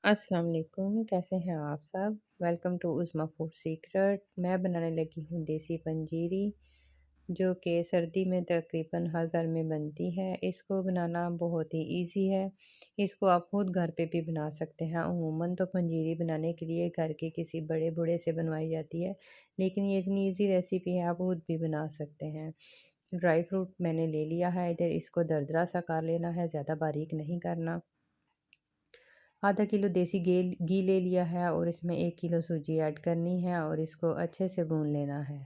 अस्सलाम वालेकुम, कैसे हैं आप सब? Welcome to Uzma food secret. मैं बनाने लगी हूँ देसी पंजीरी, जो कि सर्दी में तकरीबन हर घर में बनती है। इसको बनाना बहुत ही इजी है। इसको आप खुद घर पे भी बना सकते हैं। अमूमन तो पंजीरी बनाने के लिए घर के किसी बड़े बूढ़े से बनवाई जाती है, लेकिन ये इतनी इजी रेसिपी है, आप खुद भी बना सकते हैं। ड्राई फ्रूट मैंने ले लिया है इधर, इसको दरदरा सा कर लेना है, ज़्यादा बारीक नहीं करना। आधा किलो देसी घी ले लिया है और इसमें 1 किलो सूजी ऐड करनी है और इसको अच्छे से भून लेना है।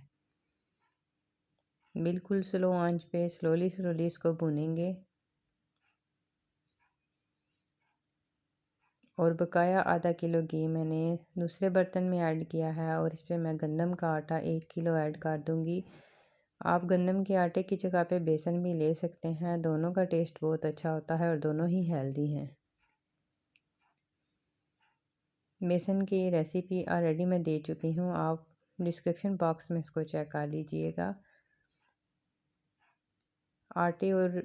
बिल्कुल स्लो आंच पे स्लोली स्लोली इसको भूनेंगे। और बकाया आधा किलो घी मैंने दूसरे बर्तन में ऐड किया है और इस पे मैं गंदम का आटा 1 किलो ऐड कर दूंगी। आप गंदम के आटे की जगह पे बेसन भी ले सकते हैं, दोनों का टेस्ट बहुत अच्छा होता है और दोनों ही हेल्दी हैं। बेसन की रेसिपी ऑलरेडी मैं दे चुकी हूँ, आप डिस्क्रिप्शन बॉक्स में इसको चेक कर लीजिएगा। आटे और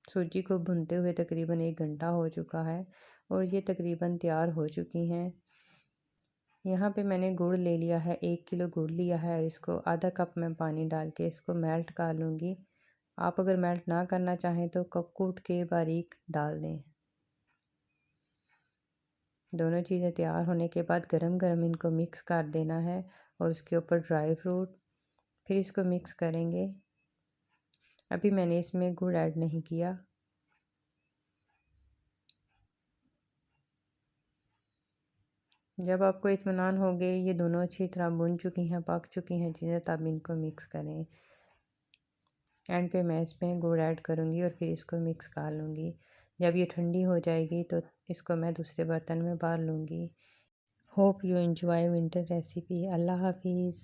सूजी को भूनते हुए तकरीबन 1 घंटा हो चुका है और ये तकरीबन तैयार हो चुकी हैं। यहाँ पे मैंने गुड़ ले लिया है, 1 किलो गुड़ लिया है। इसको आधा कप में पानी डाल के इसको मेल्ट कर लूँगी। आप अगर मेल्ट ना करना चाहें तो कप कूट के बारीक डाल दें। दोनों चीज़ें तैयार होने के बाद गरम गरम इनको मिक्स कर देना है और उसके ऊपर ड्राई फ्रूट, फिर इसको मिक्स करेंगे। अभी मैंने इसमें गुड़ ऐड नहीं किया। जब आपको इत्मीनान हो गए ये दोनों अच्छी तरह भुन चुकी हैं, पक चुकी हैं चीज़ें, तब इनको मिक्स करें। एंड पे मैं इसमें गुड़ ऐड करूँगी और फिर इसको मिक्स कर लूँगी। जब ये ठंडी हो जाएगी तो इसको मैं दूसरे बर्तन में भर लूँगी। Hope you enjoy winter recipe. अल्लाह हाफिज़।